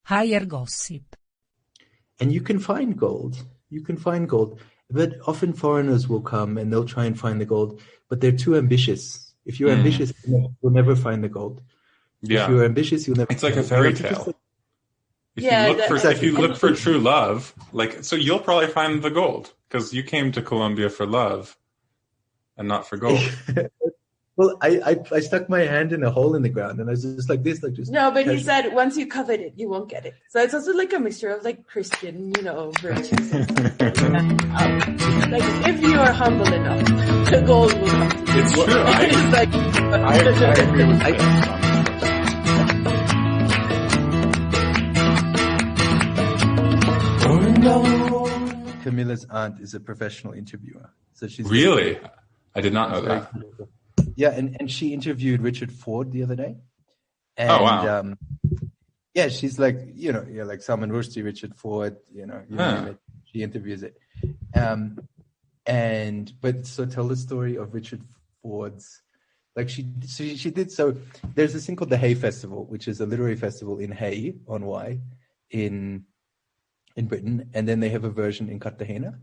higher gossip. And you can find gold. But often foreigners will come and they'll try and find the gold, but they're too ambitious. If you're ambitious, you'll never find the gold. Yeah. If you're ambitious, you'll never. It's like a fairy tale. If you look for true love, so you'll probably find the gold because you came to Colombia for love and not for gold. Well, I stuck my hand in a hole in the ground and I was just like this, No, but he said once you covet it, you won't get it. So it's also like a mixture of like Christian, virtues. Like if you are humble enough, the gold will come. It's true. I agree with that. Camila's aunt is a professional interviewer, so she's really. I did not know that. Yeah, and she interviewed Richard Ford the other day. And, oh wow! Yeah, she's like like Salman Rushdie, Richard Ford. You name it, she interviews it. So tell the story of Richard Ford's. Like she did. So there's this thing called the Hay Festival, which is a literary festival in Hay on Wye, in Britain, and then they have a version in Cartagena,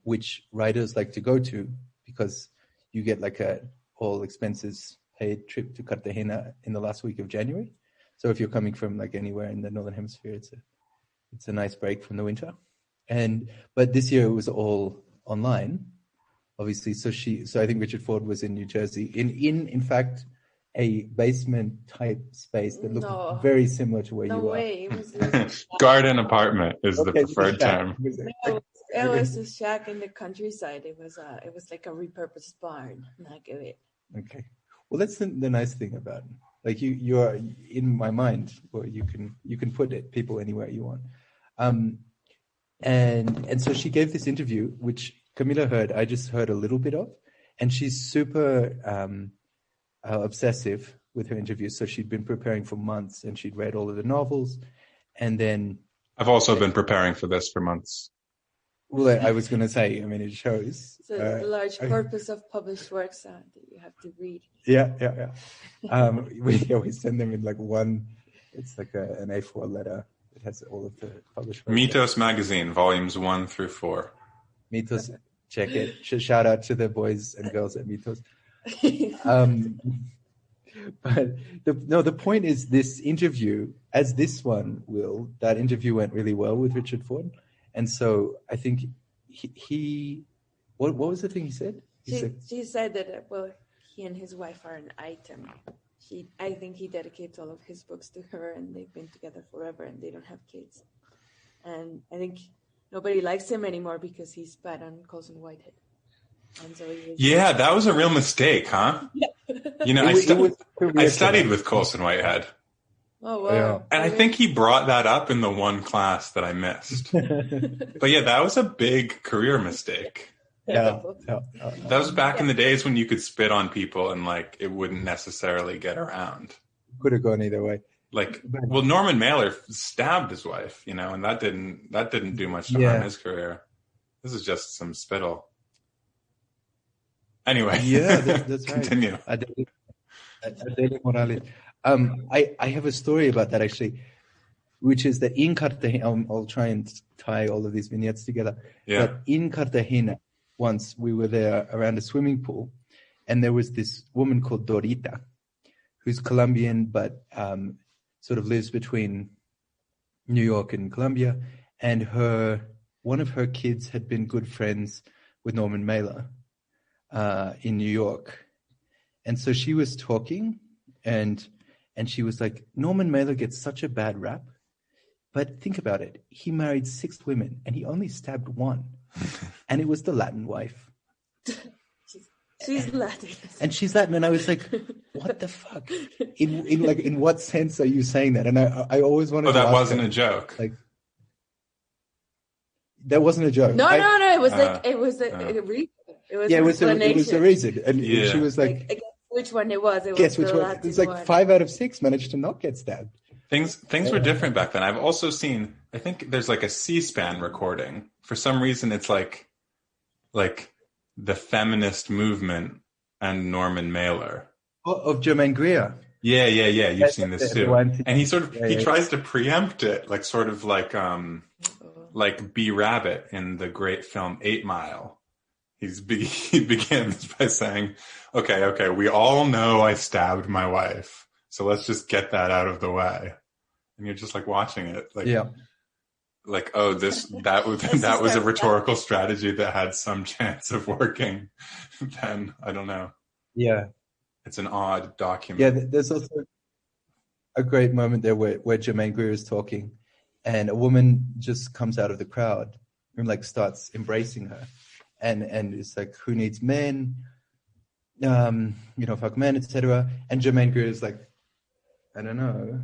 which writers like to go to because you get like a all expenses paid trip to Cartagena in the last week of January. So if you're coming from like anywhere in the Northern Hemisphere, it's a nice break from the winter. But this year it was all online, obviously. So I think Richard Ford was in New Jersey in fact a basement type space that looked very similar to where you are. It was garden apartment is the preferred term. It was a shack in the countryside. It was like a repurposed barn. Okay. Well, that's the nice thing about it. Like you are in my mind, or you can put people anywhere you want. And so she gave this interview, which Camila heard. I just heard a little bit of, and she's super obsessive with her interviews. So she'd been preparing for months, and she'd read all of the novels, and then I've also been preparing for this for months. Well, I was going to say, I mean, it shows. So a large corpus of published works that you have to read. Yeah. We send them in like one. It's like an A4 letter. It has all of the published works. Mitos Magazine, volumes 1 through 4. Mitos, check it. Shout out to the boys and girls at Mitos. But the point is, this interview, as this one will, that interview went really well with Richard Ford. And so I think he what was the thing he said? She said that, he and his wife are an item. I think he dedicates all of his books to her, and they've been together forever, and they don't have kids. And I think nobody likes him anymore because he spat on Colson Whitehead. And so that was a real mistake, huh? Yeah. I studied with Colson Whitehead. Oh, wow. Yeah. And I think he brought that up in the one class that I missed. But yeah, that was a big career mistake. Yeah. That was back in the days when you could spit on people and it wouldn't necessarily get around. Could have gone either way. Norman Mailer stabbed his wife, and that didn't do much to harm his career. This is just some spittle. Anyway. Yeah, that's right. Continue. Adele Morales. I have a story about that actually, which is that in Cartagena, I'll try and tie all of these vignettes together. Yeah. But in Cartagena, once we were there around a swimming pool, and there was this woman called Dorita, who's Colombian, but sort of lives between New York and Colombia. And one of her kids had been good friends with Norman Mailer in New York. And so she was talking, and she was like, Norman Mailer gets such a bad rap, but think about it. He married 6 women, and he only stabbed 1, and it was the Latin wife. She's Latin. And she's Latin, and I was like, what the fuck? In what sense are you saying that? And I always wanted to ask wasn't a joke. That wasn't a joke. No. It was it was a reason. It was a reason. And she was like which one it was. Guess which one. It's like 5 out of 6 managed to not get stabbed. Things were different back then. I've also seen, I think there's a C-SPAN recording. For some reason, it's like the feminist movement and Norman Mailer. Of Germaine Greer. Yeah. You've seen this too. And he sort of he tries to preempt it, like sort of like B. Rabbit in the great film 8 Mile. He begins by saying, okay, we all know I stabbed my wife, so let's just get that out of the way. And you're just like watching it, like, like, oh, that was a rhetorical strategy that had some chance of working. Then I don't know. Yeah, it's an odd document. Yeah, there's also a great moment there where Germaine Greer is talking, and a woman just comes out of the crowd and like starts embracing her. And it's like, who needs men? Fuck men, etc. And Germaine Greer is like, I don't know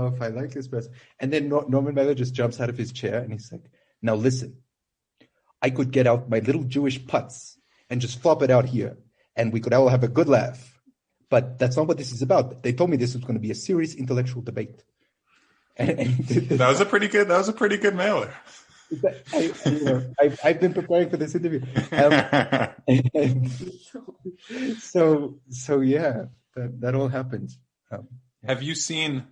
if I like this person. And then Norman Mailer just jumps out of his chair and he's like, now listen, I could get out my little Jewish putz and just flop it out here, and we could all have a good laugh. But that's not what this is about. They told me this was going to be a serious intellectual debate. That was a pretty good mailer. I've been preparing for this interview. So yeah, that all happened. Have you seen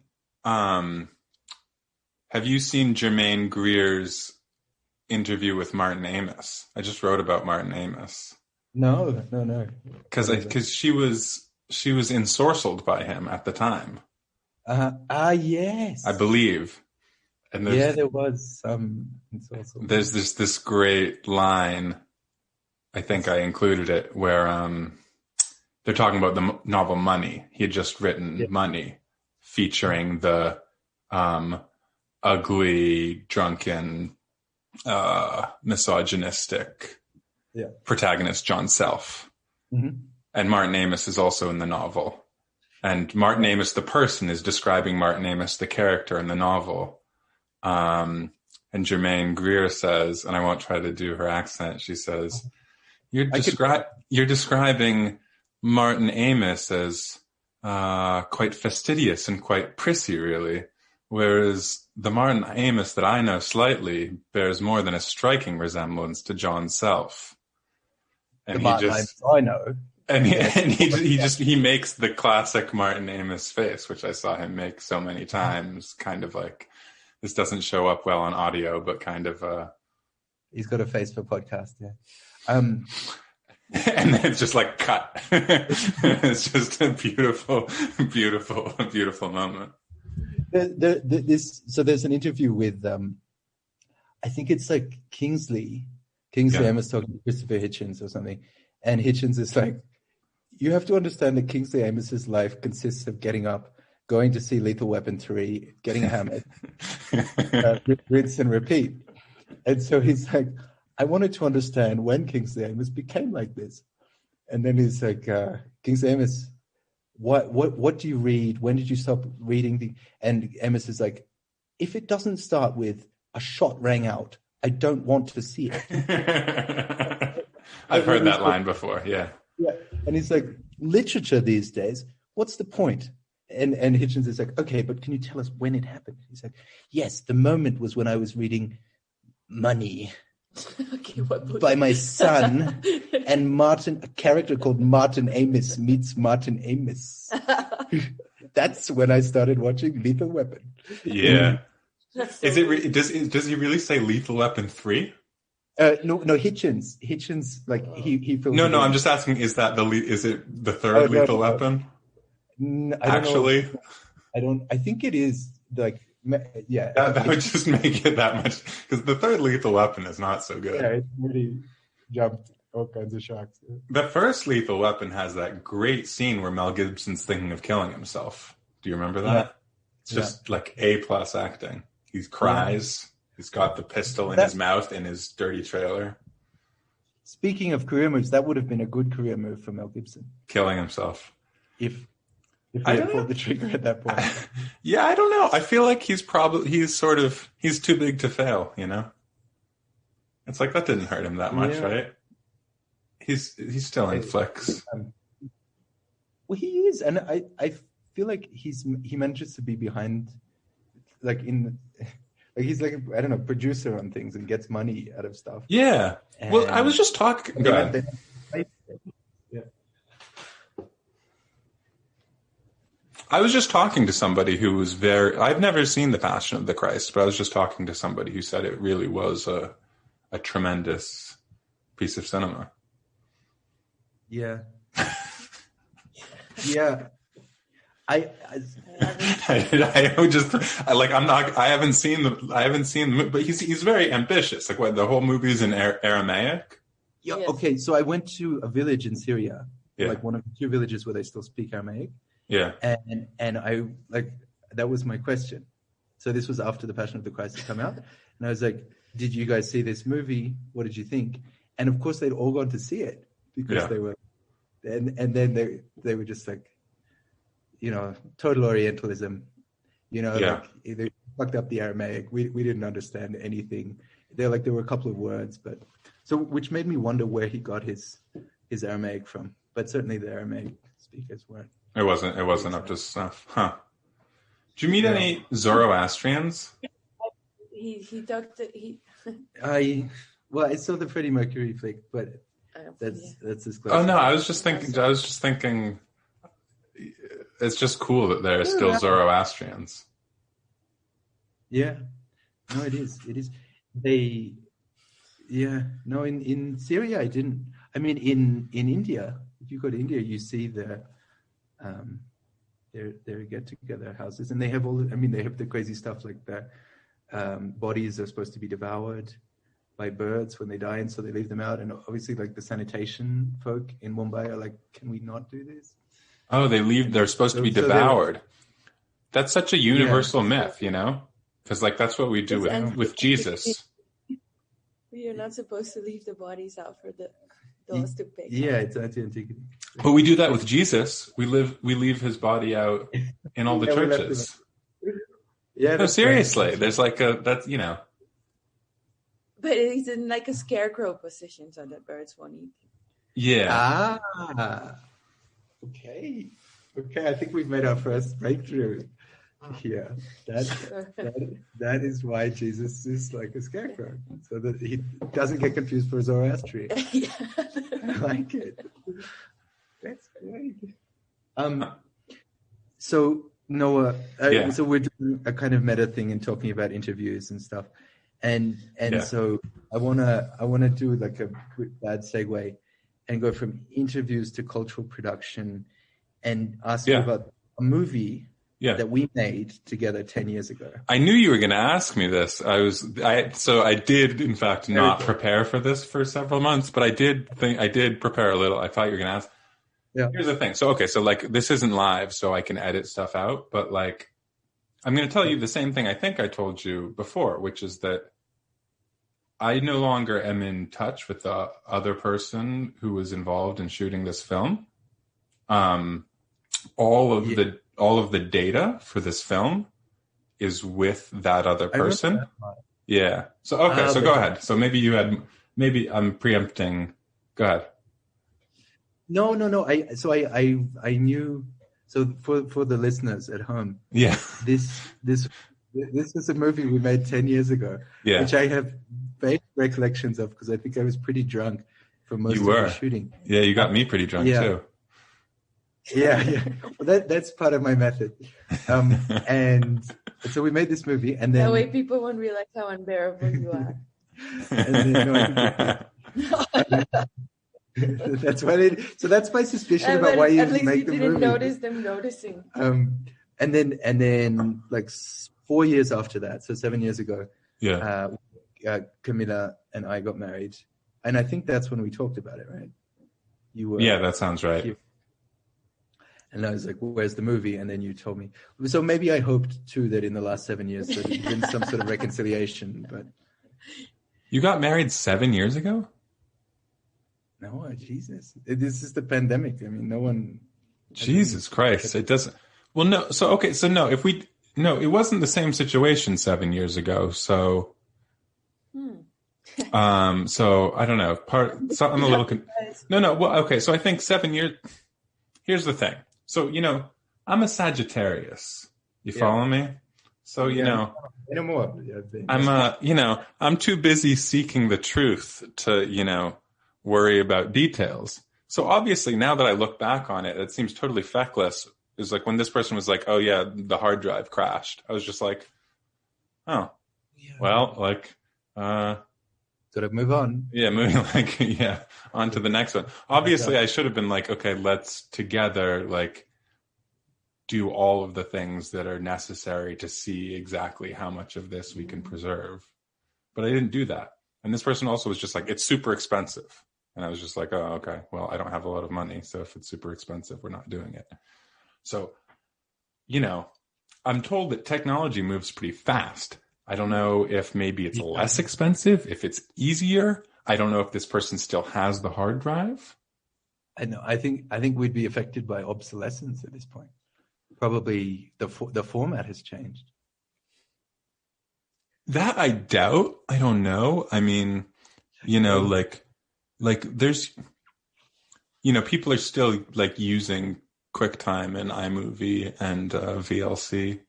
Germaine Greer's interview with Martin Amis? I just wrote about Martin Amis. No. Because she was ensorcelled by him at the time. Yes. I believe. And there was some. There's this great line, I think I included it, where they're talking about the novel Money. He had just written Money, featuring the ugly, drunken, misogynistic protagonist John Self. Mm-hmm. And Martin Amis is also in the novel. And Martin Amis, the person, is describing Martin Amis, the character in the novel. And Germaine Greer says, and I won't try to do her accent, she says, you're describing Martin Amis as quite fastidious and quite prissy, really, whereas the Martin Amis that I know slightly bears more than a striking resemblance to John Self. And I know. And he makes the classic Martin Amis face, which I saw him make so many times, kind of like, this doesn't show up well on audio, but kind of he's got a face for podcast, and then it's just like cut. It's just a beautiful moment. There's an interview with I think it's like Kingsley Amis talking to Christopher Hitchens or something, and Hitchens is like, you have to understand that Kingsley Amis's life consists of getting up, going to see Lethal Weapon 3, getting hammered, rinse and repeat. And so he's like, I wanted to understand when Kingsley Amis became like this. And then he's like, Kingsley Amis, what do you read? When did you stop reading? And Amis is like, if it doesn't start with a shot rang out, I don't want to see it. I've heard that line before, yeah. Yeah, and he's like, literature these days, what's the point? And Hitchens is like, okay, but can you tell us when it happened? He's like, yes, the moment was when I was reading Money by my son, and a character called Martin Amis meets Martin Amis. That's when I started watching Lethal Weapon. Yeah. Does he really say Lethal Weapon 3? No, Hitchens, like he feels. No, I'm just asking, is it the third Lethal Weapon? Actually, I think it is, like, yeah. That would just make it that much, because the third Lethal Weapon is not so good. Yeah, it really jumped all kinds of shocks. The first Lethal Weapon has that great scene where Mel Gibson's thinking of killing himself. Do you remember that? Yeah. It's just like A+ acting. He cries. Yeah. He's got the pistol in his mouth in his dirty trailer. Speaking of career moves, that would have been a good career move for Mel Gibson. Killing himself. If he had pulled the trigger at that point. Yeah, I don't know. I feel like he's too big to fail, you know? It's like, that didn't hurt him that much, right? He's still in flicks. Well, he is, and I feel like he manages to be behind, like he's like, I don't know, producer on things and gets money out of stuff. Yeah. Well, I was just talking. Go ahead. I was just talking to somebody who was I've never seen The Passion of the Christ, but I was just talking to somebody who said it really was a tremendous piece of cinema. Yeah. Yeah. I haven't seen the movie, but he's very ambitious. Like, what, the whole movie's in Aramaic? Yeah. Yes. Okay. So I went to a village in Syria, like one of the 2 villages where they still speak Aramaic. Yeah. And I that was my question. So this was after The Passion of the Christ had come out, and I was like, "Did you guys see this movie? What did you think?" And of course, they'd all gone to see it because they were, and then they were just like, total Orientalism, like they fucked up the Aramaic. We didn't understand anything. There were a couple of words, but which made me wonder where he got his Aramaic from. But certainly the Aramaic speakers weren't. It wasn't up to snuff, huh? Did you meet any Zoroastrians? He talked. I saw the Freddie Mercury flick, but that's as close. Oh no, I was just thinking. It's just cool that there are still Zoroastrians. Yeah, no, it is. No, in Syria, I didn't. I mean, in India, if you go to India, you see their get-together houses, and they have they have the crazy stuff like their bodies are supposed to be devoured by birds when they die, and so they leave them out. And obviously, like the sanitation folk in Mumbai are like, "Can we not do this?" Oh, they're supposed to be devoured. That's such a universal myth, because that's what we do with Jesus. You're not supposed to leave the bodies out for those to pick. Yeah, it's anti-antiquity. But we do that with Jesus. We leave his body out in all the churches. Yeah, no, seriously. There's But he's in a scarecrow position, so the birds won't eat. Yeah. Okay. I think we've made our first breakthrough here. That is why Jesus is like a scarecrow, so that he doesn't get confused for Zoroastrian. I like it. That's great. So Noah, so we're doing a kind of meta thing and talking about interviews and stuff, and so I wanna do like a bad segue and go from interviews to cultural production and ask you about a movie that we made together 10 years ago. I knew you were going to ask me this. I did, in fact, not prepare for this for several months, but I did prepare a little. I thought you were going to ask. Yeah. Here's the thing. So this isn't live, so I can edit stuff out, but I'm going to tell you the same thing I think I told you before, which is that I no longer am in touch with the other person who was involved in shooting this film. All of the data for this film is with that other person. Yeah. So so go ahead. So maybe I'm preempting. Go ahead. No. I knew. So for the listeners at home. Yeah. This is a movie we made 10 years ago. Yeah. Which I have vague recollections of because I think I was pretty drunk for most of the shooting. Yeah, you got me pretty drunk too. Yeah. Well, that's part of my method. And so we made this movie, and then that way people won't realize how unbearable you are. That's why. So that's my suspicion about why you didn't make the movie. At least you didn't notice them noticing. And then 4 years after that, so 7 years ago, Camila and I got married, and I think that's when we talked about it, right? You were. Yeah, that sounds right. And I was like, well, where's the movie? And then you told me. So maybe I hoped, too, that in the last 7 years there had been some sort of reconciliation. But you got married 7 years ago? No, Jesus. This is the pandemic. I mean, no one... Jesus Christ. It doesn't... Well, no. So, okay. So, no, it wasn't the same situation 7 years ago. So... So, I don't know. I'm a little... No. Well, okay. So, I think 7 years... Here's the thing. So, I'm a Sagittarius. You follow me? So, no more. I'm too busy seeking the truth to, worry about details. So obviously now that I look back on it, it seems totally feckless, is like when this person was like, oh yeah, the hard drive crashed. I was just like, oh, well, like, gotta move on. Yeah, moving like, yeah, on to the next one. Obviously, I should have been like, okay, let's together, like, do all of the things that are necessary to see exactly how much of this we can preserve. But I didn't do that. And this person also was just like, it's super expensive. And I was just like, oh, okay, well, I don't have a lot of money. So if it's super expensive, we're not doing it. So, you know, I'm told that technology moves pretty fast. I don't know if maybe it's less expensive, if it's easier. I don't know if this person still has the hard drive. I know. I think we'd be affected by obsolescence at this point. Probably the format has changed. That I doubt. I don't know. I mean, you know, like there's, you know, people are still like using QuickTime and iMovie and VLC.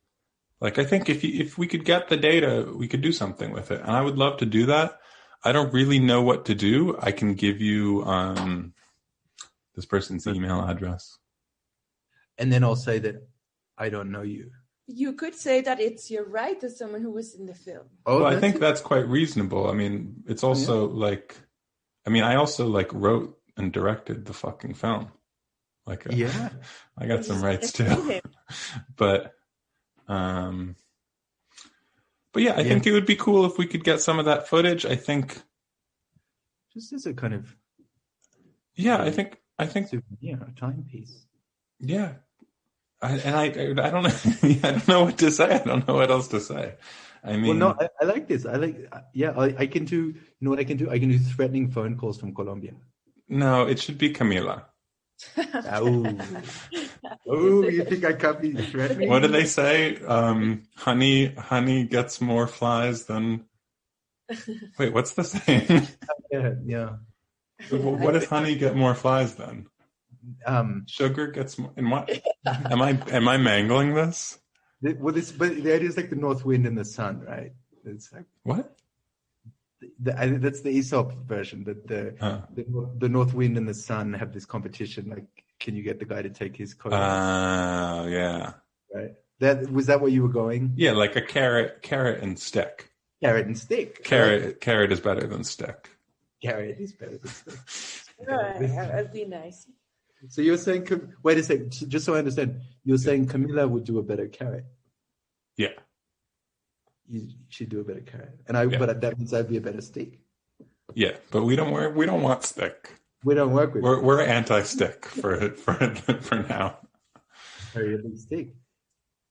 Like, I think if we could get the data, we could do something with it. And I would love to do that. I don't really know what to do. I can give you this person's email address. And then I'll say that I don't know you. You could say that it's your right as someone who was in the film. Oh, well, I think that's quite reasonable. I mean, it's also like, I mean, I also like wrote and directed the fucking film. Like, yeah, I got some rights too. But yeah, I think it would be cool if we could get some of that footage. I think just as a kind of I think souvenir, a timepiece. Yeah, I don't know. I don't know what to say. I don't know what else to say. I mean, well, no, I like this. I can do. You know what I can do? I can do threatening phone calls from Colombia. No, it should be Camila. Oh, you think I can't be threatening? What do they say? Honey gets more flies than. Wait, what's the saying? Yeah. What if honey get more flies then? Sugar gets more. And what? Am I mangling this? But the idea is like the north wind and the sun, right? It's like what? That's the Aesop version. That the north wind and the sun have this competition. Like, can you get the guy to take his coat? Yeah. Right. Was that where you were going? Yeah, like a carrot and stick. Carrot and stick. Carrot is better than stick. Carrot is better than stick. That'd be nice. So you're saying, wait a second, just so I understand, you're saying Camila would do a better carrot. Yeah. She'd do a better carrot, but that means I'd be a better stick. Yeah, but we don't want stick. We don't work with. We're anti-stick for now. Very big stick.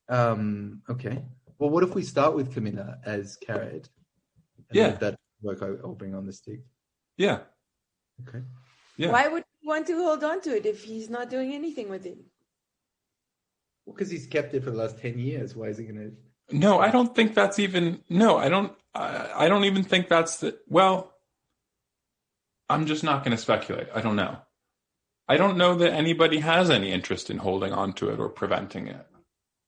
Okay. Well, what if we start with Camila as carrot? And that work I'll bring on the stick. Yeah. Okay. Yeah. Why would he want to hold on to it if he's not doing anything with it? Well, because he's kept it for the last 10 years. Why is he going to? No, I don't think that's even. No, I don't even think that's the. Well, I'm just not going to speculate. I don't know. I don't know that anybody has any interest in holding on to it or preventing it.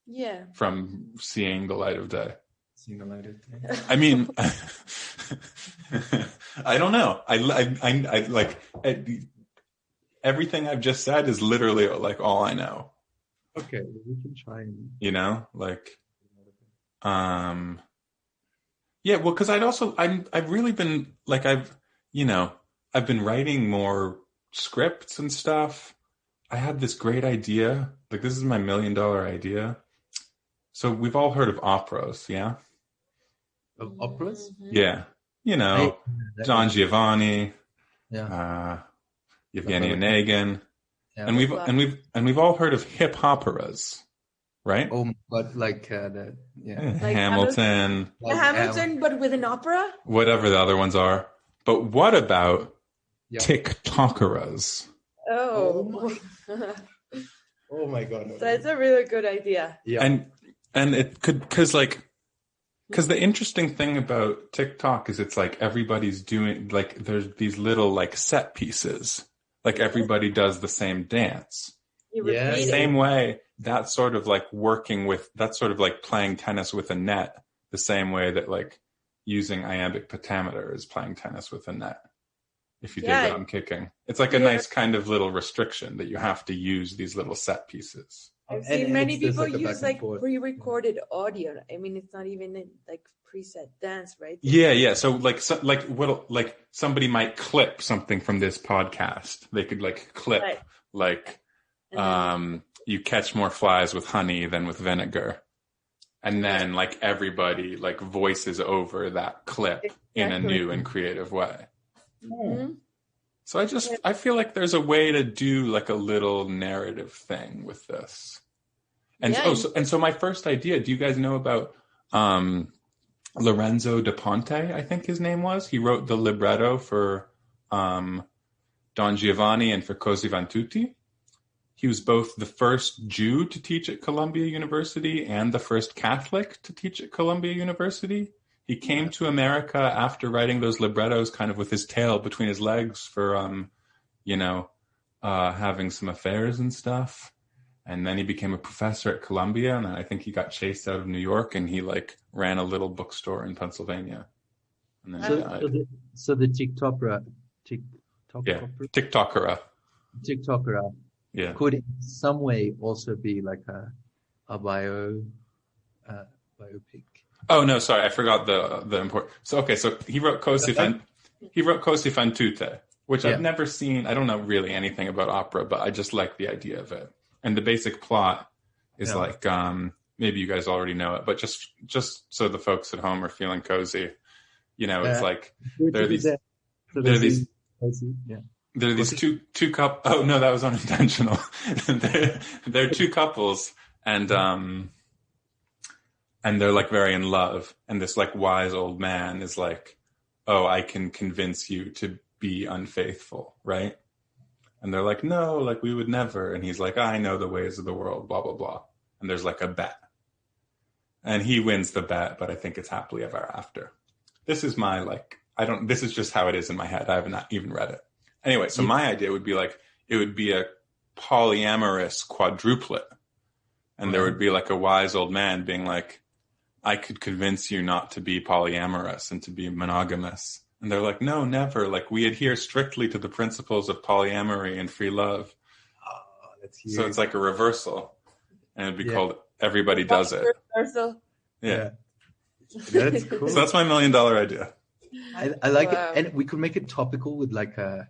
Yeah. From seeing the light of day. Seeing the light of day. I mean, I don't know. I like everything I've just said is literally like all I know. Okay, we can try and. You know, like. Yeah, well, because I've really been like I've been writing more scripts and stuff. I had this great idea, like this is my $1 million idea. So we've all heard of operas, yeah? Of operas? Yeah, Don Giovanni, Yevgeny Onegin, and we've all heard of hip hoperas. Right? Oh, but like like Hamilton. Hamilton, but with an opera? Whatever the other ones are. But what about TikTokeras? Oh my God. That's a really good idea. Yeah. And it could, because the interesting thing about TikTok is it's like everybody's doing, like there's these little like set pieces. Like everybody does the same dance. Yeah. The same way. That's sort of like playing tennis with a net, the same way that like using iambic pentameter is playing tennis with a net. If you dig what I'm kicking. It's like a nice kind of little restriction that you have to use these little set pieces. I've seen many it's just people like a back use and like forth. pre-recorded audio. I mean, it's not even like preset dance, right? Yeah. So like somebody might clip something from this podcast. They could like clip Right. like And then, you catch more flies with honey than with vinegar. And then like everybody like voices over that clip in a new and creative way. Mhm. So I feel like there's a way to do like a little narrative thing with this. And so my first idea, do you guys know about Lorenzo da Ponte, I think his name was? He wrote the libretto for Don Giovanni and for Così fan tutti. He was both the first Jew to teach at Columbia University and the first Catholic to teach at Columbia University. He came to America after writing those librettos kind of with his tail between his legs for, having some affairs and stuff. And then he became a professor at Columbia, and I think he got chased out of New York, and he like ran a little bookstore in Pennsylvania. And then he died. So the TikTokera, Yeah. could in some way also be like a biopic. Oh no, sorry, I forgot the important. So he wrote Così fan tutte, which I've never seen. I don't know really anything about opera, but I just like the idea of it. And the basic plot is like maybe you guys already know it, but just so the folks at home are feeling cozy, it's like there are these two couples. Oh no, that was unintentional. There are two couples, and they're like very in love, and this like wise old man is like, oh, I can convince you to be unfaithful, right? And they're like, no, like we would never. And he's like, I know the ways of the world, blah, blah, blah. And there's like a bet. And he wins the bet, but I think it's happily ever after. This is my this is just how it is in my head. I have not even read it. Anyway, so my idea would be like, it would be a polyamorous quadruplet. And there would be like a wise old man being like, I could convince you not to be polyamorous and to be monogamous. And they're like, no, never. Like, we adhere strictly to the principles of polyamory and free love. Oh, that's huge. So it's like a reversal. And it'd be called Everybody Does It. Reversal. Yeah. That's cool. So that's my $1 million idea. I like it. And we could make it topical with like a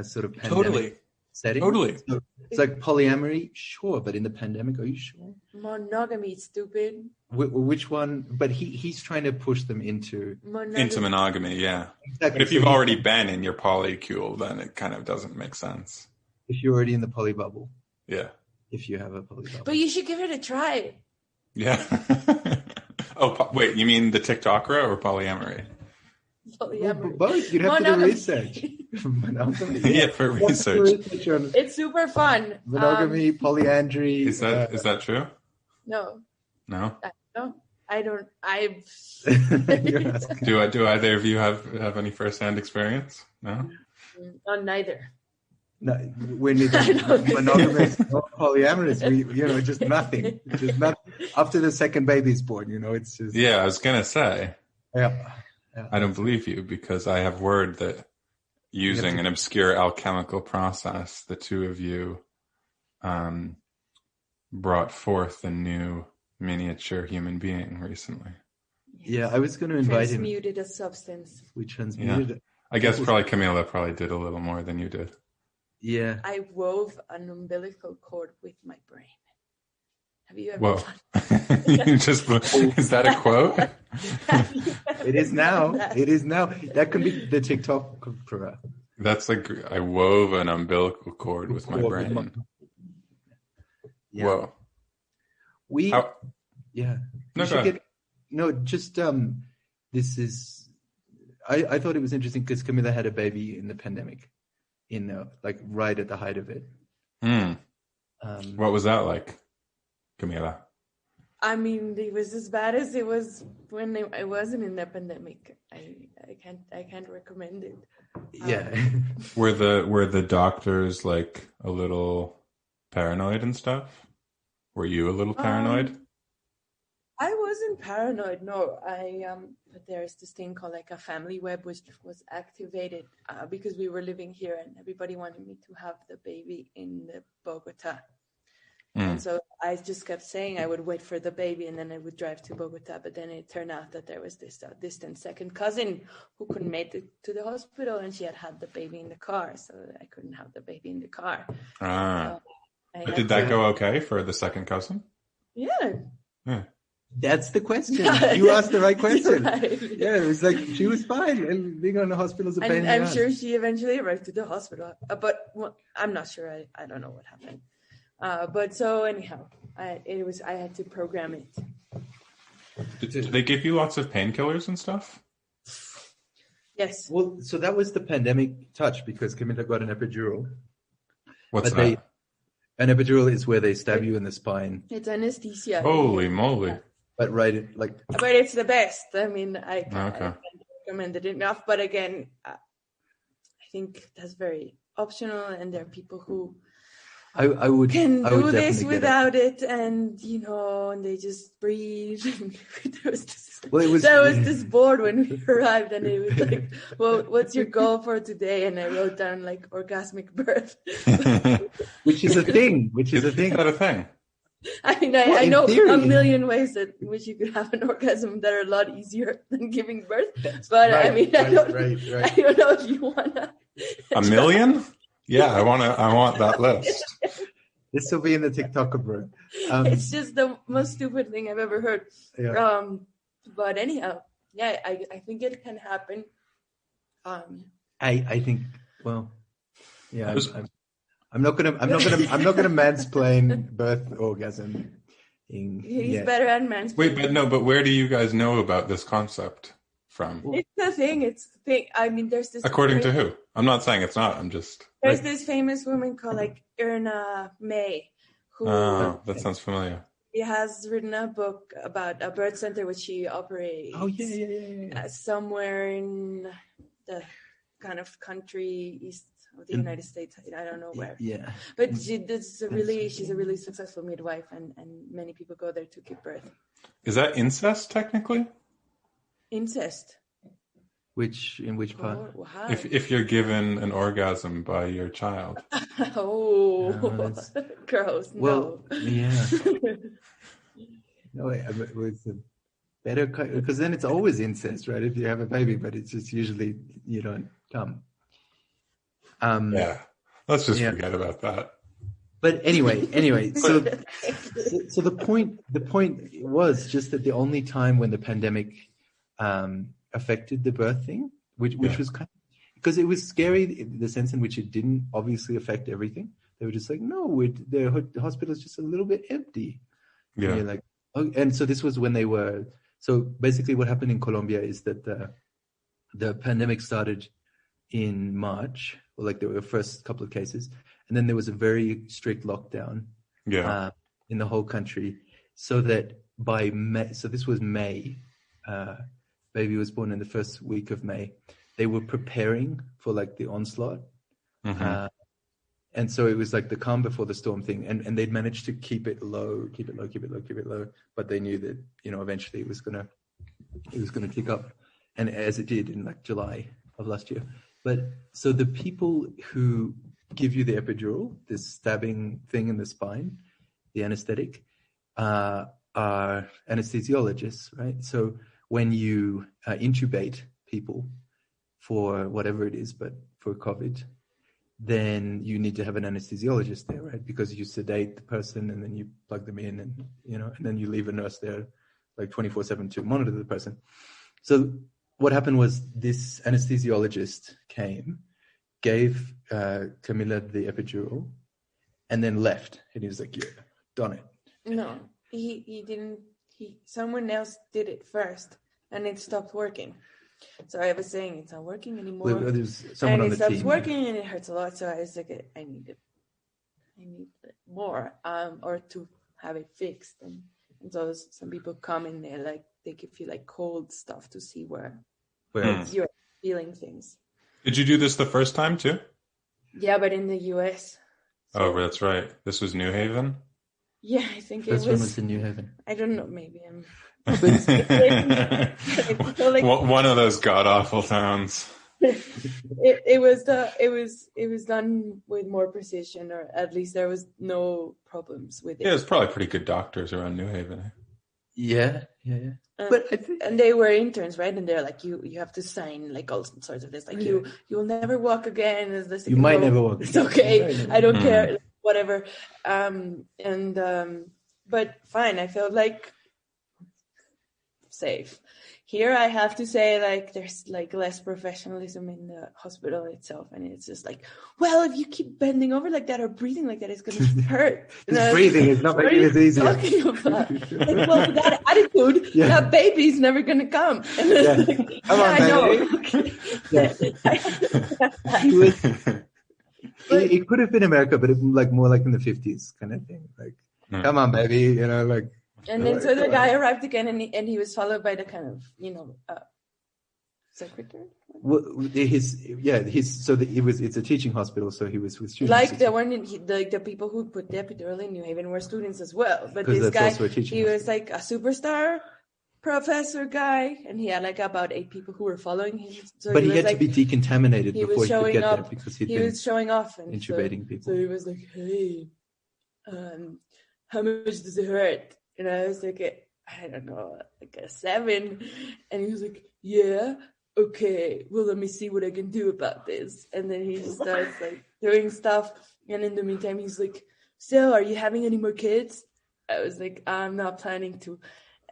sort of pandemic setting. Totally. So it's like polyamory, sure, but in the pandemic, are you sure? Monogamy, stupid. Which one? But he's trying to push them into monogamy, yeah. Exactly. But if you've already been in your polycule, then it kind of doesn't make sense. If you're already in the poly bubble. Yeah. If you have a poly bubble. But you should give it a try. Yeah. Wait, you mean the TikTokera or polyamory? Polyamory. Both. You'd have to do research. Yeah, for research. It's super fun. Monogamy, polyandry. Is that true? No. No? No. I don't. Do either of you have any first-hand experience? No? Neither. No, we're neither monogamous nor polyamorous. We, just nothing. Just nothing. After the second baby's born, it's just. Yeah, I was gonna say. Yeah. I don't believe you because I have word that using an obscure alchemical process, the two of you brought forth a new miniature human being recently. Yeah, I was going to invite him. Transmuted a substance. We transmuted it. I guess Camila probably did a little more than you did. Yeah. I wove an umbilical cord with my brain. Have you ever done that? Is that a quote? It is now. It is now. That could be the TikTok. That's like, I wove an umbilical cord with my brain. Yeah. Whoa. This is, I thought it was interesting because Camila had a baby in the pandemic, right at the height of it. What was that like, Camila? I mean, it was as bad as it was when I wasn't in the pandemic. I can't recommend it. Yeah. Were the doctors like a little paranoid and stuff? Were you a little paranoid? I wasn't paranoid. No, but there's this thing called like a family web, which was activated because we were living here and everybody wanted me to have the baby in Bogota. And so I just kept saying I would wait for the baby and then I would drive to Bogota. But then it turned out that there was this distant second cousin who couldn't make it to the hospital, and she had the baby in the car. So I couldn't have the baby in the car. But did that go okay for the second cousin? Yeah. That's the question. You asked the right question. Right. Yeah, it was like she was fine, and being on the hospital is a pain in the ass. I'm sure she eventually arrived to the hospital, but I'm not sure. I don't know what happened. But so anyhow, I had to program it. Did they give you lots of painkillers and stuff? Yes. Well, so that was the pandemic touch because Camila got an epidural. What's that? An epidural is where they stab you in the spine. It's anesthesia. Holy moly! But right, like. But it's the best. I mean, I can't recommend it enough. But again, I think that's very optional, and there are people who I would do this without it, and and they just breathe. there was this board when we arrived, and it was like, "Well, what's your goal for today?" And I wrote down like orgasmic birth, which is a thing. Is that a thing? I mean, I know a million ways that which you could have an orgasm that are a lot easier than giving birth. But I mean, I don't know if you wanna. A million? Yeah, I want that list. This will be in the TikTok, bro. It's just the most stupid thing I've ever heard. Yeah. But anyhow, yeah, I think it can happen. I think. Well, yeah. I'm not gonna mansplain birth orgasm. He's better at mansplaining. Wait, but where do you guys know about this concept from? It's the thing. I mean, there's this. According to who? I'm not saying it's not. I'm just. There's this famous woman called Irna May, who. Oh, that sounds familiar. She has written a book about a birth center which she operates. Oh yeah. Somewhere in the kind of country east of the United States. I don't know where. Yeah. But she's a really successful midwife, and many people go there to give birth. Is that incest technically? Incest. In which part? Wow. If you're given an orgasm by your child. Gross. Well, no. Yeah. No, it's a better because then it's always incest, right? If you have a baby, but it's just usually you don't come. Yeah, let's just forget about that. But anyway, so the point was just that the only time when the pandemic affected the birth thing, which was kind of, because it was scary in the sense in which it didn't obviously affect everything. They were just like, no, the hospital is just a little bit empty. Yeah. And you're like, oh, and so this was when they were. So basically, what happened in Colombia is that the pandemic started in March, or like there were the first couple of cases, and then there was a very strict lockdown. In the whole country, so that by May, so this was May. Baby was born in the first week of May. They were preparing for like the onslaught. Mm-hmm. And so it was like the calm before the storm thing. And they'd managed to keep it low. But they knew that, eventually it was gonna kick up. And as it did in like July of last year. But so the people who give you the epidural, this stabbing thing in the spine, the anesthetic, are anesthesiologists, right? So when you intubate people for whatever it is, but for COVID, then you need to have an anesthesiologist there, right? Because you sedate the person and then you plug them in and, and then you leave a nurse there like 24/7 to monitor the person. So what happened was this anesthesiologist came, gave Camila the epidural, and then left. And he was like, yeah, done it. No, he didn't. Someone else did it first, and it stopped working. So I was saying it's not working anymore. Well, there's someone and on the team. It stops working, and it hurts a lot. So I was like, I need more, or to have it fixed. And so some people come in there, like they give you like cold stuff to see where you're feeling things. Did you do this the first time too? Yeah, but in the U.S. So, oh, that's right. This was New Haven? Yeah, I think First it was. One was in New Haven. I don't know. Maybe I'm. One of those god awful towns. it was done with more precision, or at least there was no problems with it. Yeah, there's probably pretty good doctors around New Haven. Yeah. But and they were interns, right? And they're like, you have to sign like all sorts of this, like you will never walk again. Is this? You might never walk. It's okay. I don't care. Whatever. But fine. I felt like safe. Here I have to say, like, there's like less professionalism in the hospital itself, and it's just like, well, if you keep bending over like that or breathing like that, it's gonna hurt. Breathing is not making it easier. Talking about? Like, well, with that attitude, that baby's never gonna come. And like, come on, baby. It could have been America, but like more like in the 50s kind of thing. Like, come on, baby, you know, like. And then so the guy arrived again, and he was followed by the kind of, secretary. Well, it's a teaching hospital, so he was with students. Like the people who put the epidural in New Haven were students as well. But this guy, he was like a superstar professor guy, and he had like about 8 people who were following him. So but he had to be decontaminated before he could get there because he was showing off and intubating people. So he was like, "Hey, how much does it hurt?" And I was like, I don't know, like a 7. And he was like, yeah, okay, well, let me see what I can do about this. And then he just starts like doing stuff. And in the meantime, he's like, so are you having any more kids? I was like, I'm not planning to.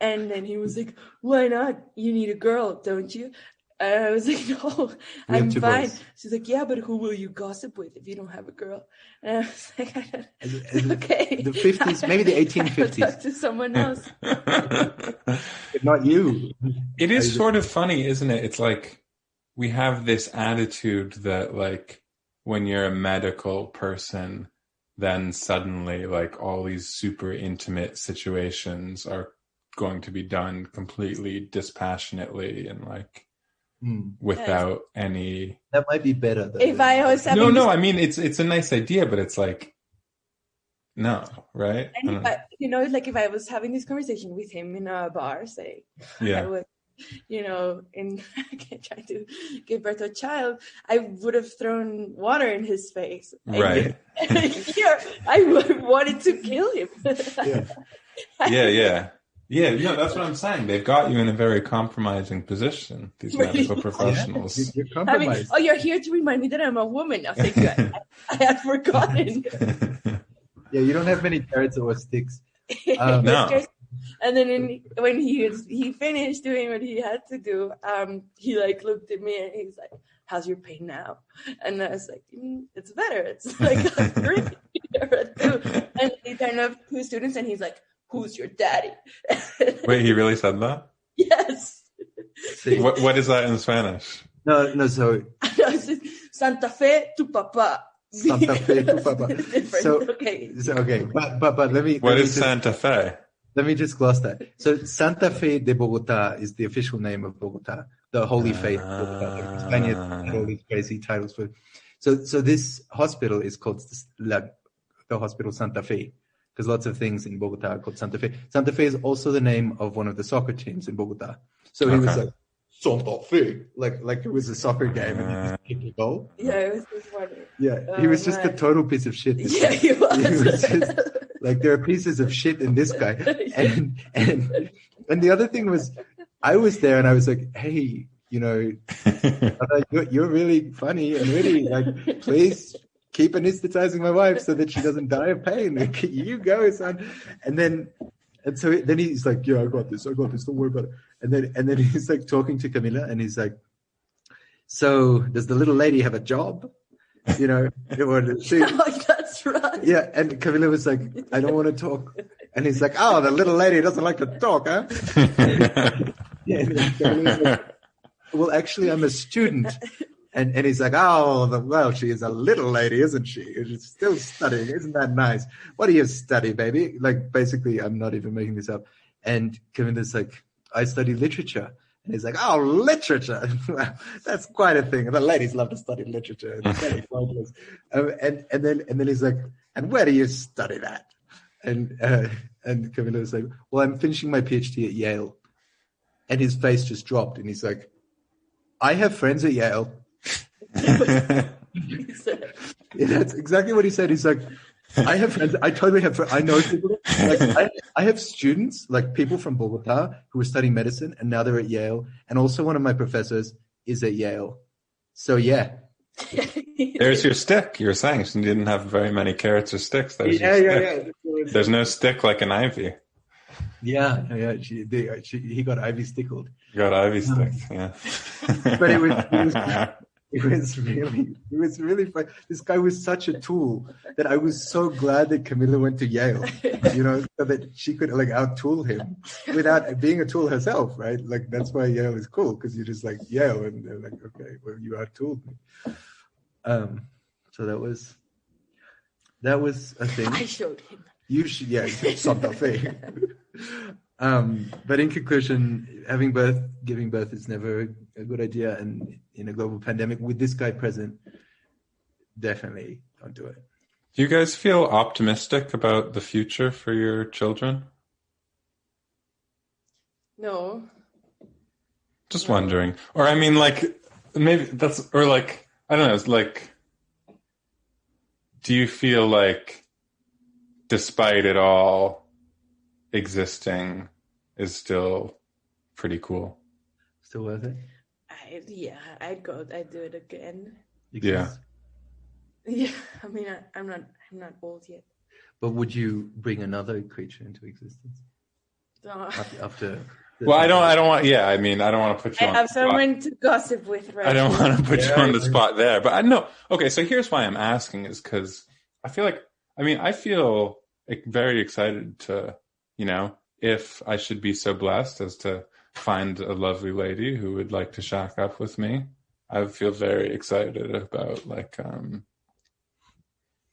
And then he was like, why not? You need a girl, don't you? And I was like, no, I'm fine. Boys. She's like, yeah, but who will you gossip with if you don't have a girl? And I was like, okay. The 50s, maybe the 1850s. Talk to someone else. Not you. It is sort of funny, isn't it? It's like we have this attitude that like when you're a medical person, then suddenly like all these super intimate situations are going to be done completely dispassionately and like without any. That might be better. Though. If I was having I mean it's a nice idea, but it's like no, right? And like if I was having this conversation with him in a bar, say, I was, in trying to give birth to a child, I would have thrown water in his face. Right. Here, I wanted to kill him. Yeah, no, that's what I'm saying. They've got you in a very compromising position, these medical professionals. You're compromised. You're here to remind me that I'm a woman. I think I had forgotten. Yeah, you don't have many carrots or sticks. No. And then when he finished doing what he had to do, he like looked at me and he's like, how's your pain now? And I was like, it's better. It's like a 3 or a 2. And he turned up 2 students and he's like, who's your daddy? Wait, he really said that? Yes. What is that in Spanish? No, so Santa Fe, tu papá. Santa Fe, tu papá. Okay. But let me. What is Santa Fe? Let me just gloss that. So Santa Fe de Bogotá is the official name of Bogotá, the Holy Faith of Bogotá. The Spaniards had all these crazy titles for. So this hospital is called the Hospital Santa Fe. Because lots of things in Bogotá are called Santa Fe. Santa Fe is also the name of one of the soccer teams in Bogotá. So he was like, Santa Fe. Like it was a soccer game and he just kicked a goal. Yeah, it was just funny. Yeah, he was just a total piece of shit. Yeah, he was. He was just, like, there are pieces of shit in this guy. And the other thing was, I was there and I was like, hey, you're really funny and really, like, please keep anesthetizing my wife so that she doesn't die of pain. You go, son. And so he's like, yeah, I got this. Don't worry about it. And then he's like talking to Camila and he's like, so does the little lady have a job? Oh, that's right. Yeah. And Camila was like, I don't want to talk. And he's like, oh, the little lady doesn't like to talk, huh? Yeah. And like, well, actually, I'm a student. And he's like, well, she is a little lady, isn't she? She's still studying. Isn't that nice? What do you study, baby? Like, basically, I'm not even making this up. And Camila's like, I study literature. And he's like, oh, literature. That's quite a thing. The ladies love to study literature. And then he's like, and where do you study that? And Camila was like, well, I'm finishing my PhD at Yale. And his face just dropped. And he's like, I have friends at Yale. He said. Yeah, that's exactly what he said. He's like, I have friends. I totally have. I know people. Like, I have students, like people from Bogota, who are studying medicine, and now they're at Yale. And also, one of my professors is at Yale. So yeah, There's your stick. You were saying she didn't have very many carrots or sticks. There's your stick. There's no stick like an ivy. Yeah. He got ivy stickled. You got ivy sticks. Yeah. But it was really fun. This guy was such a tool that I was so glad that Camila went to Yale, so that she could like out-tool him without being a tool herself, right? Like that's why Yale is cool, because you're just like Yale, and they're like, okay, well, you out-tooled me. So that was a thing. I showed him. You should, Santa Fe. But in conclusion, giving birth is never a good idea, and in a global pandemic with this guy present, definitely don't do it. Do you guys feel optimistic about the future for your children? No. Just wondering. Or I mean, like, maybe that's, or like, I don't know, it's like, do you feel like despite it all, existing is still pretty cool? Still worth it? I'd do it again. Yeah. Yeah, I mean, I'm not old yet. But would you bring another creature into existence after? Well, I don't want. Yeah, I mean, I don't want to put you. I have someone to gossip with, right? I don't want to put you on the spot there, but I know. Okay, so here's why I'm asking is because I feel like, I feel like very excited to, if I should be so blessed as to find a lovely lady who would like to shack up with me, I feel very excited about like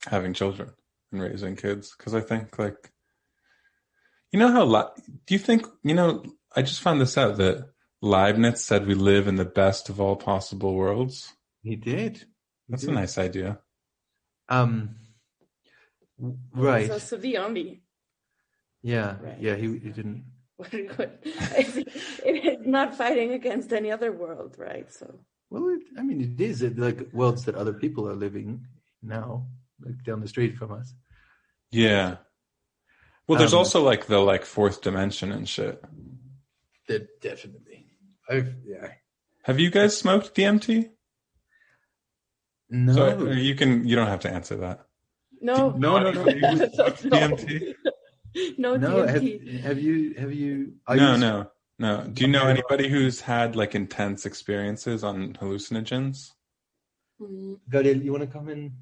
having children and raising kids, because I think like, do you think, I just found this out that Leibniz said we live in the best of all possible worlds. He did. That's a nice idea. Right. He's also the only. Yeah. Right. Yeah. He didn't. It is not fighting against any other world, right? So. Well, it is like worlds that other people are living now, like down the street from us. Yeah. Well, there's also like the fourth dimension and shit. Definitely. Have you guys smoked DMT? No. So, you don't have to answer that. No. DMT? No DMT. Have you? No. Do you know anybody who's had like intense experiences on hallucinogens? Gabriel, you want to come in?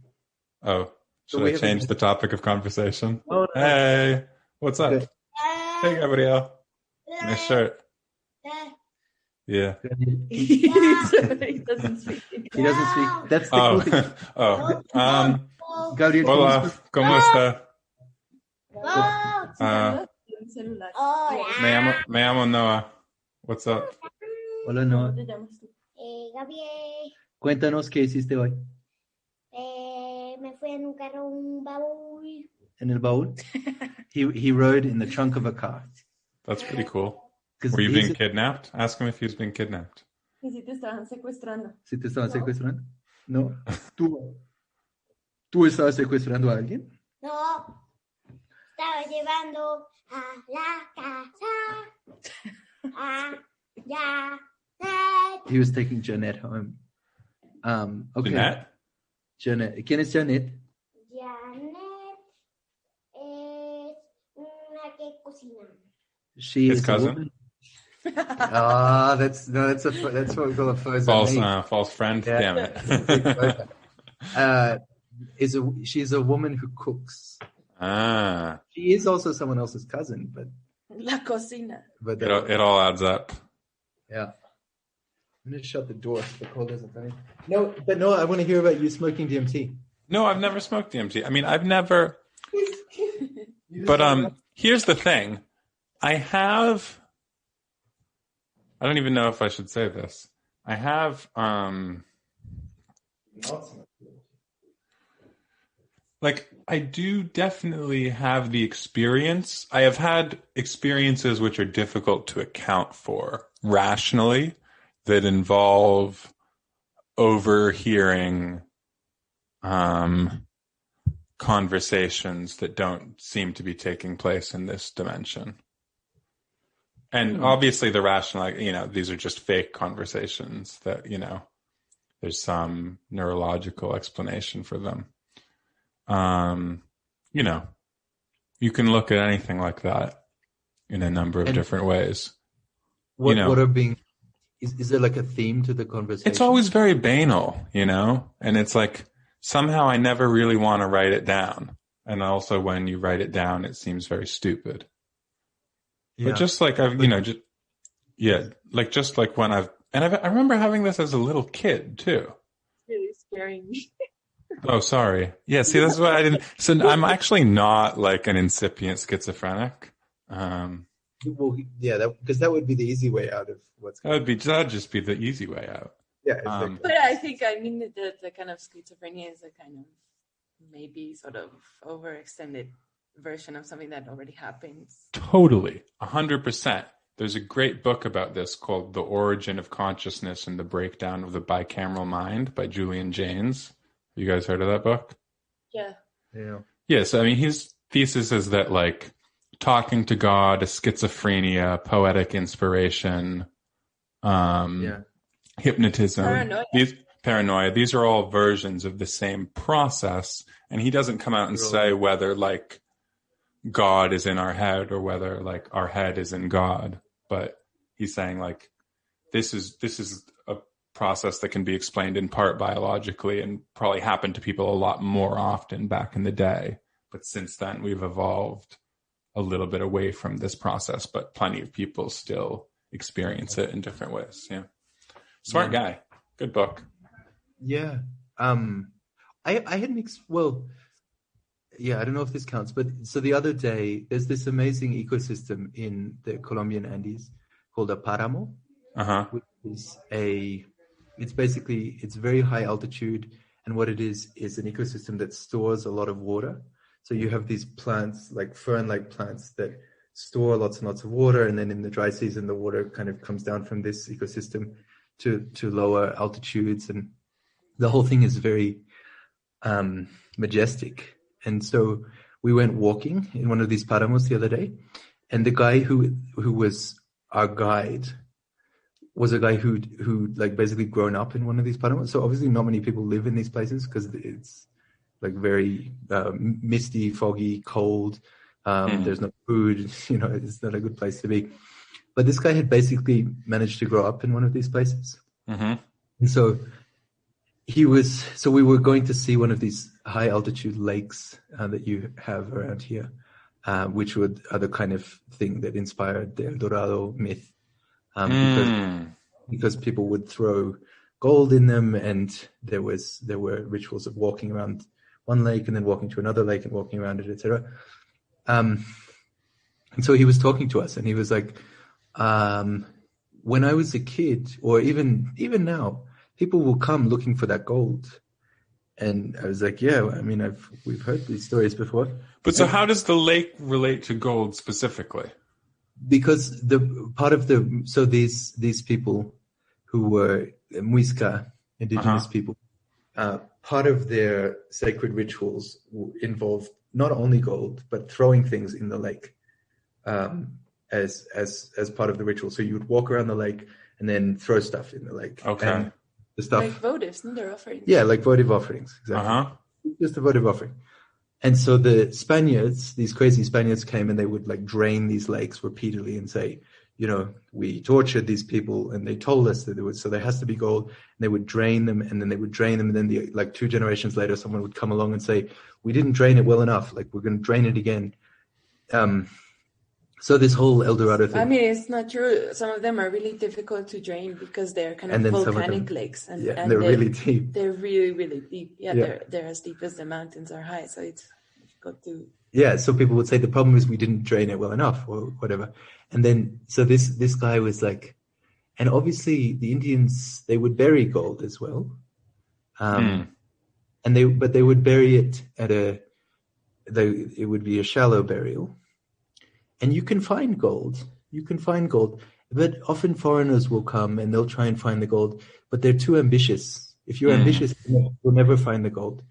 Oh, should I change the topic of conversation? Oh, no. Hey, what's up? Okay. Hey, Gabriel. Nice shirt. Yeah. He doesn't speak. He doesn't speak. That's the cool thing. Gabriel, hola, ¿cómo está? Me llamo Noah. What's up? Hola, Noah. Gabriel. Cuéntanos qué hiciste hoy. Me fui en un carro, un baúl. En el baúl? He rode in the trunk of a car. That's pretty cool. Were you being kidnapped? Ask him if he's been kidnapped. ¿Y si te estaban secuestrando? ¿Si te estaban secuestrando? No. ¿Tú estabas secuestrando a alguien? No. Estaba llevando a la casa. He was taking Janet home. Okay. Janet. ¿Quién es Janet? Janet es una que cocina. She His is cousin. That's what we call a faux false friend. Yeah. Damn it. She's a woman who cooks. She is also someone else's cousin, but La cocina. But it all adds up. Yeah. I'm gonna shut the door so the cold doesn't come in. No, I want to hear about you smoking DMT. No, I've never smoked DMT. I mean, I've never. But here's the thing. I don't even know if I should say this. I have I do definitely have the experience. I have had experiences which are difficult to account for rationally, that involve overhearing conversations that don't seem to be taking place in this dimension. And obviously the rational, these are just fake conversations that, there's some neurological explanation for them. You can look at anything like that in a number of different ways. What are being, is there like a theme to the conversation? It's always very banal, and it's like, somehow I never really want to write it down. And also when you write it down, it seems very stupid. Yeah. But just like I've, just like when I remember having this as a little kid too. Really scaring me. Oh, sorry. Yeah, see, that's what I didn't. So I'm actually not like an incipient schizophrenic. Well, yeah, because that would be the easy way out of what's going on. That'd just be the easy way out. Yeah, exactly. But I think, the kind of schizophrenia is a kind of maybe sort of overextended version of something that already happens. Totally, 100%. There's a great book about this called The Origin of Consciousness and the Breakdown of the Bicameral Mind by Julian Jaynes. You guys heard of that book? Yeah. Yes, I mean, his thesis is that, like, talking to God, schizophrenia, poetic inspiration, hypnotism, paranoia, these are all versions of the same process. And he doesn't come out and say whether, like, God is in our head or whether, like, our head is in God. But he's saying, like, this is a process that can be explained in part biologically and probably happened to people a lot more often back in the day. But since then, we've evolved a little bit away from this process, but plenty of people still experience it in different ways. Yeah. Smart guy. Good book. Yeah. I had mixed, well, yeah, I don't know if this counts, but so the other day, there's this amazing ecosystem in the Colombian Andes called a páramo, which is it's very high altitude. And what it is an ecosystem that stores a lot of water. So you have these plants, like fern-like plants that store lots and lots of water. And then in the dry season, the water kind of comes down from this ecosystem to lower altitudes. And the whole thing is very majestic. And so we went walking in one of these páramos the other day. And the guy who was our guide was a guy who like basically grown up in one of these páramos. So obviously not many people live in these places because it's like very misty, foggy, cold. There's no food, it's not a good place to be. But this guy had basically managed to grow up in one of these places. And so we were going to see one of these high altitude lakes that you have around here, which are the kind of thing that inspired the El Dorado myth. Because people would throw gold in them, and there were rituals of walking around one lake and then walking to another lake and walking around it, etc. And so he was talking to us, and he was like, when I was a kid, or even now, people will come looking for that gold. And I was like, yeah, I mean, we've heard these stories before. But so how does the lake relate to gold specifically? Because these people who were Muisca, indigenous people, part of their sacred rituals involved not only gold, but throwing things in the lake as part of the ritual. So you would walk around the lake and then throw stuff in the lake. Okay. And the stuff, like votives, no? They're offerings. Yeah, like votive offerings. Exactly. Just a votive offering. And so the Spaniards, these crazy Spaniards came and they would like drain these lakes repeatedly and say, we tortured these people and they told us that so there has to be gold. And they would drain them and then they would drain them. And then like 2 generations later, someone would come along and say, we didn't drain it well enough. Like we're going to drain it again. So this whole El Dorado thing. I mean, it's not true. Some of them are really difficult to drain because they're kind of volcanic lakes. And they're really deep. They're really, really deep. Yeah. They're as deep as the mountains are high. So it's difficult to... Yeah, so people would say the problem is we didn't drain it well enough or whatever. And then, so this guy was like, and obviously the Indians, they would bury gold as well. But they would bury it it would be a shallow burial. And you can find gold, but often foreigners will come and they'll try and find the gold, but they're too ambitious If you're ambitious, you'll never find the gold.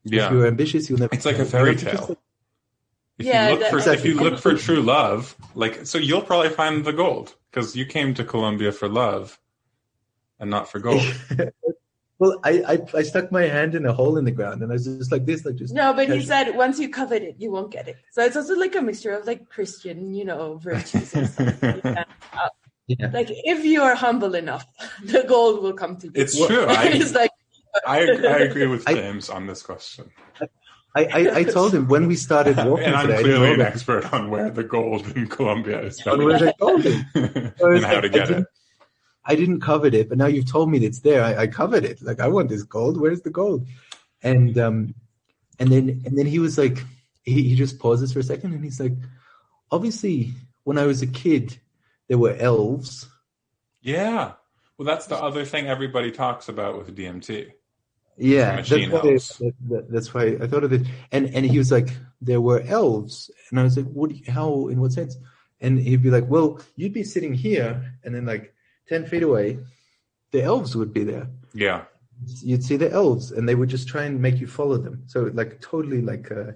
Yeah. If you're ambitious, you'll never. It's like a fairy tale. If you look for true love, so you'll probably find the gold because you came to Colombia for love and not for gold. Well, I stuck my hand in a hole in the ground and I was just like this, like just. No, but he said once you covet it, you won't get it. So it's also like a mixture of like Christian, virtues and stuff. Yeah. Like if you are humble enough, the gold will come to you. It's true. I agree with James on this question. I told him when we started walking and I'm today, clearly an expert on where the gold in Colombia is found. On where the gold is. And how to get it. I didn't covet it, but now you've told me that it's there. I covered it. Like, I want this gold. Where's the gold? And then he was like, he just pauses for a second and he's like, obviously, when I was a kid, there were elves. Yeah. Well, that's the other thing everybody talks about with DMT. Yeah, that's why I thought of it. And he was like, there were elves. And I was like, how, in what sense? And he'd be like, well, you'd be sitting here and then like 10 feet away, the elves would be there. Yeah. You'd see the elves and they would just try and make you follow them. So like totally like a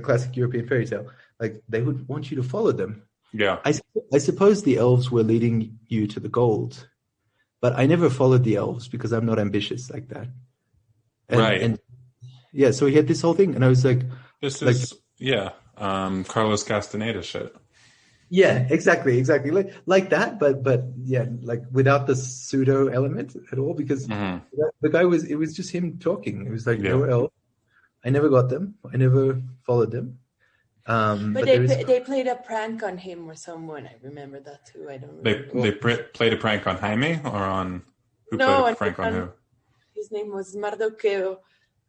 classic European fairy tale. Like they would want you to follow them. Yeah. I suppose the elves were leading you to the gold. But I never followed the elves because I'm not ambitious like that. And yeah, so he had this whole thing, and I was like, Carlos Castaneda shit. Yeah, exactly, like that, but yeah, like without the pseudo element at all, because the guy it was just him talking. It was like, there were elves. I never got them. I never followed them. But they played a prank on him or someone. I remember that too. I don't remember. They played a prank on Jaime or on who played a prank on who? His name was Mardoqueo.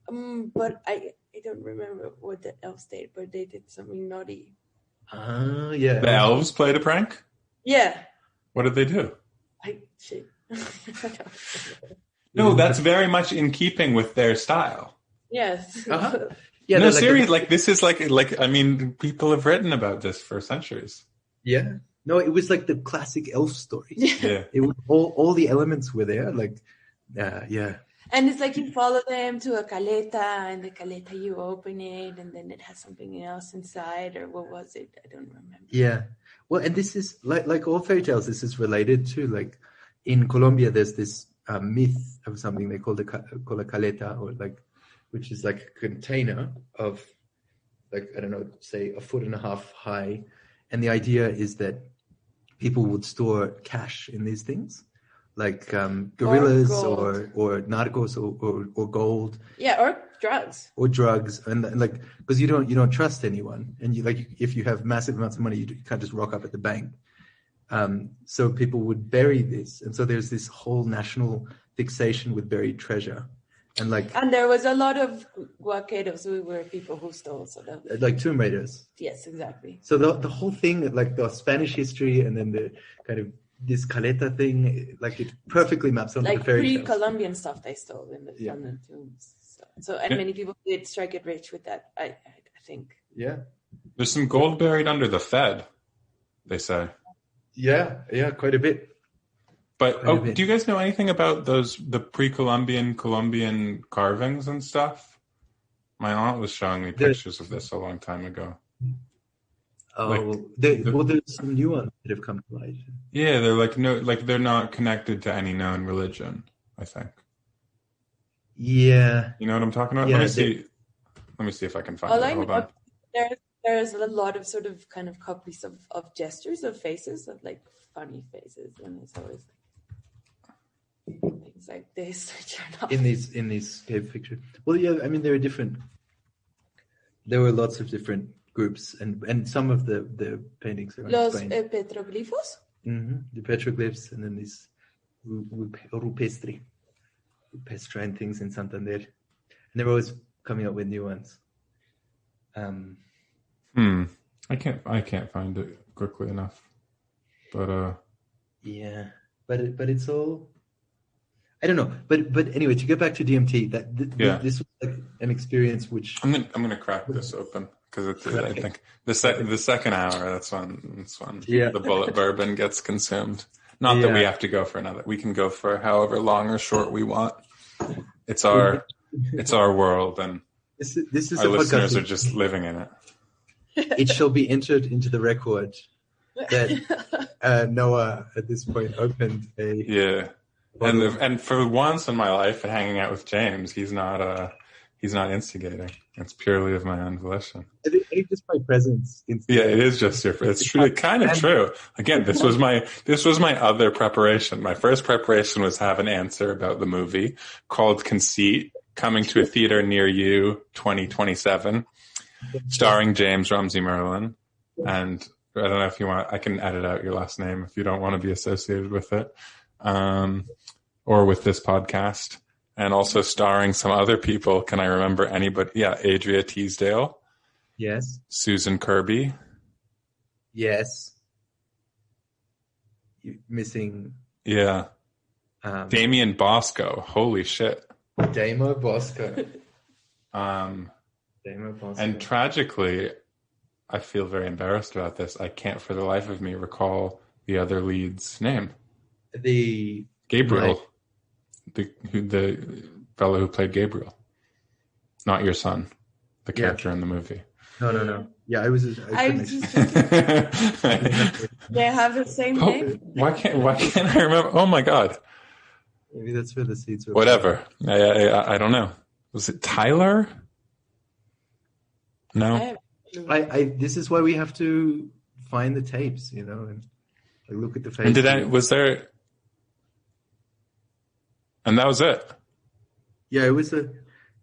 But I don't remember what the elves did, but they did something naughty. Yeah. The elves played a prank? Yeah. What did they do? Shit. No, that's very much in keeping with their style. Yes. Uh-huh. Yeah, no, seriously, this is like I mean, people have written about this for centuries. Yeah. No, it was like the classic elf story. Yeah. It was all the elements were there. Like, yeah. And it's like you follow them to a caleta, and the caleta you open it, and then it has something else inside, or what was it? I don't remember. Yeah. Well, and this is like all fairy tales. This is related to like in Colombia. There's this myth of something they call a caleta, or like, which is like a container of like, I don't know, say 1.5 feet high. And the idea is that people would store cash in these things, like gorillas or narcos or gold. Yeah, or drugs. Or drugs. And like, because you don't trust anyone. And you like, if you have massive amounts of money, you can't just rock up at the bank. So people would bury this. And so there's this whole national fixation with buried treasure. And there was a lot of guaqueros who were people who stole sort of like Tomb Raiders. Yes, exactly. So the whole thing, like the Spanish history, and then the kind of this caleta thing, like it perfectly maps onto the fairy tales. Like pre-Columbian stuff they stole in the tombs. So many people did strike it rich with that. I think. Yeah. There's some gold buried under the Fed, they say. Yeah, quite a bit. But do you guys know anything about the pre-Columbian Colombian carvings and stuff? My aunt was showing me pictures of this a long time ago. Oh, there's some new ones that have come to light. Yeah, they're not connected to any known religion, I think. Yeah. You know what I'm talking about? Yeah, Let me see if I can find it. Hold on. There's a lot of sort of kind of copies of gestures, of faces, of like funny faces, and it's always things like this in these cave pictures. Well, yeah, I mean there were lots of different groups, and some of the paintings are Los petroglifos. Mm-hmm. The petroglyphs, and then these rupestre and things in Santander, and they're always coming up with new ones. I can't find it quickly enough, but yeah, but it's all. I don't know, but anyway, to get back to DMT, this was like an experience which I'm gonna crack this open because it's I think the second hour that's when the bullet bourbon gets consumed. Not that we have to go for another. We can go for however long or short we want. It's our world, and this is our a listeners podcast. are just living in it. It shall be entered into the record that Noah at this point opened a and for once in my life, hanging out with James, he's not instigating. It's purely of my own volition. I think just my presence. Yeah, it is just your. It's truly kind of true. Again, this was my other preparation. My first preparation was have an answer about the movie called Conceit, coming to a theater near you, 2027, starring James Rumsey-Merlan. And I don't know if you want. I can edit out your last name if you don't want to be associated with it, or with this podcast. And also starring some other people. Can I remember anybody? Yeah, Adria Teasdale. Yes. Susan Kirby. Yes. You're missing. Yeah. Damien Bosco. Holy shit. Damo Bosco. Damo Bosco. And tragically, I feel very embarrassed about this. I can't for the life of me recall the other lead's name. Gabriel. The fellow who played Gabriel, not your son, the character in the movie. No. Yeah, I was They have the same name. Why can't I remember? Oh my god! Maybe that's where the seeds were. Whatever. I don't know. Was it Tyler? No. This is why we have to find the tapes, and look at the face. And was there? And that was it. Yeah, it was a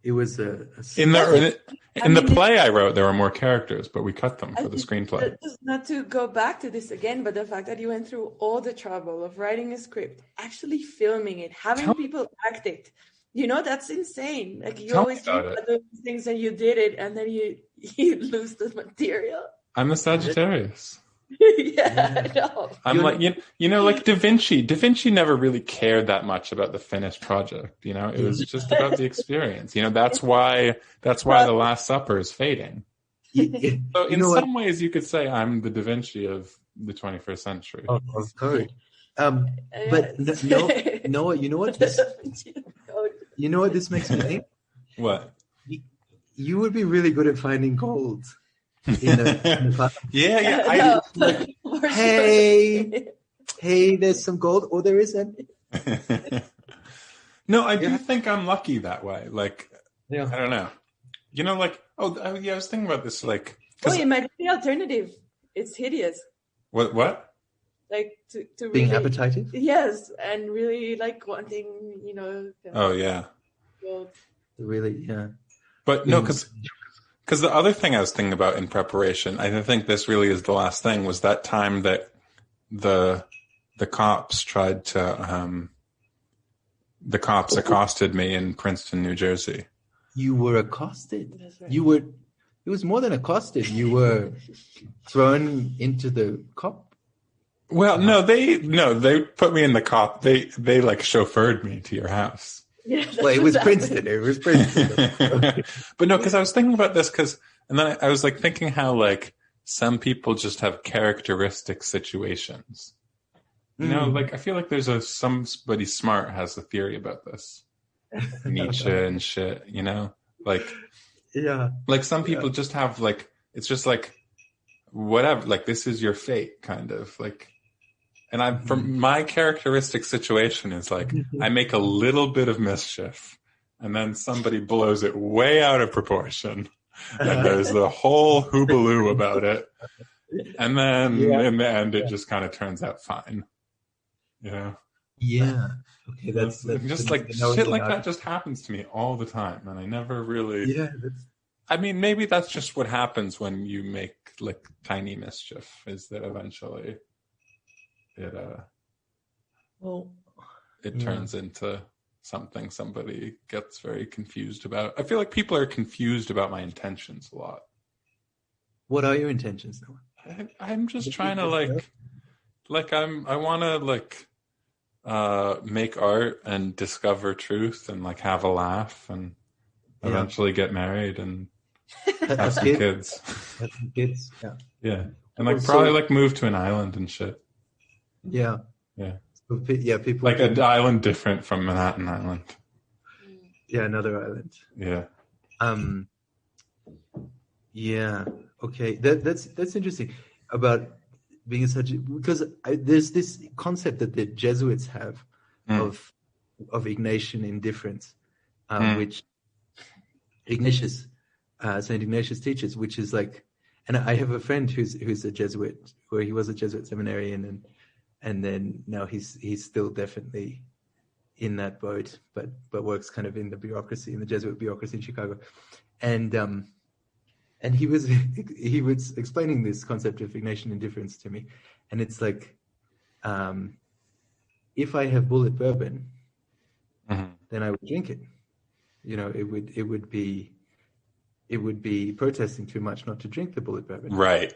in the play I wrote. There were more characters, but we cut them for the screenplay. Just not to go back to this again, but the fact that you went through all the trouble of writing a script, actually filming it, having people act it, that's insane. Like you always think about those things and you did it, and then you lose the material. I'm a Sagittarius. Yeah, I know. I'm like like Da Vinci. Da Vinci never really cared that much about the finished project. It was just about the experience. That's why The Last Supper is fading. So in some ways, you could say I'm the Da Vinci of the 21st century. Of course. But no, you know what this? You know what this makes me think? What? You would be really good at finding gold. Yeah. Hey, there's some gold, or there isn't. No, I do think I'm lucky that way. Like, I don't know. I was thinking about this. Like, it might be the alternative. It's hideous. What? Like to really, being appetitive. Yes, and really like wanting, Oh yeah. Gold. Really, yeah. But no, because the other thing I was thinking about in preparation, I think this really is the last thing, was that time that the cops tried to the cops accosted me in Princeton, New Jersey. You were accosted. That's right. It was more than accosted. You were thrown into the cop. Well, no, they put me in the cop. They like chauffeured me to your house. Yeah, well, it was Princeton. It was Princeton. But no, because I was thinking about this, and then I was like thinking how like some people just have characteristic situations. Like I feel like there's somebody smart has a theory about this, Nietzsche and shit. Like like some people just have like it's just like whatever. Like this is your fate, kind of like. And from my characteristic situation is like, I make a little bit of mischief and then somebody blows it way out of proportion. And there's the whole hoobaloo about it. And then in the end, it just kind of turns out fine. Yeah. Okay. That's just like shit like that just happens to me all the time. And I never really, I mean, maybe that's just what happens when you make like tiny mischief, is that eventually it turns into something somebody gets very confused about. I feel like people are confused about my intentions a lot. What are your intentions now? I'm just trying to I want to make art and discover truth and like have a laugh and eventually get married and have some kids. Have some kids. Yeah. And like probably like move to an island and shit. Yeah. Yeah. So, people Like an island different from Manhattan Island. Yeah, another island. Yeah. Yeah. Okay. That's interesting about being such because there's this concept that the Jesuits have of Ignatian indifference, which Ignatius, Saint Ignatius teaches, which is like, and I have a friend who's a Jesuit, where he was a Jesuit seminarian, and then now he's still definitely in that boat, but works kind of in the bureaucracy, in the Jesuit bureaucracy in Chicago, and he was explaining this concept of Ignatian indifference to me, and it's like, if I have bullet bourbon, then I would drink it. You know, it would be protesting too much not to drink the bullet bourbon. Right.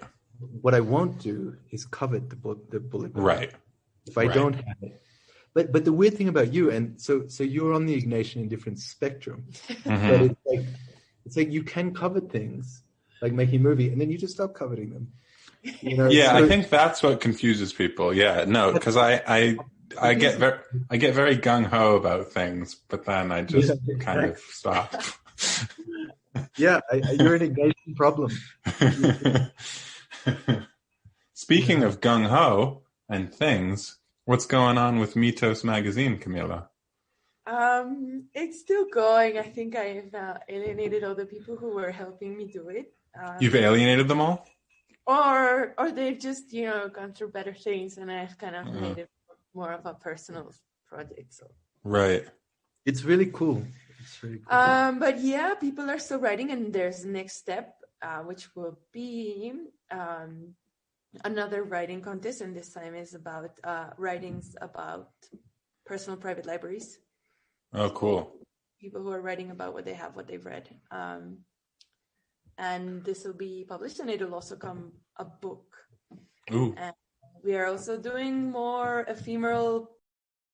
What I won't do is covet the bullet bourbon. Right. If I don't have it. But the weird thing about you, and so you're on the Ignatian indifference spectrum, but it's like you can covet things, like making a movie, and then you just stop coveting them. You know? Yeah, so, I think that's what confuses people. Yeah, no, because I get very gung ho about things, but then I just kind of stop. Yeah, you're an Ignatian problem. Speaking of gung ho and things, what's going on with Mitos Magazín, Camila? It's still going. I think I've alienated all the people who were helping me do it. You've alienated them all? Or they've just, gone through better things, and I've kind of made it more of a personal project. So right. It's really cool. But yeah, people are still writing, and there's the next step, which will be another writing contest, and this time is about writings about personal private libraries. Oh, cool. People who are writing about what they have, what they've read. And this will be published, and it'll also come a book. Ooh. And we are also doing more ephemeral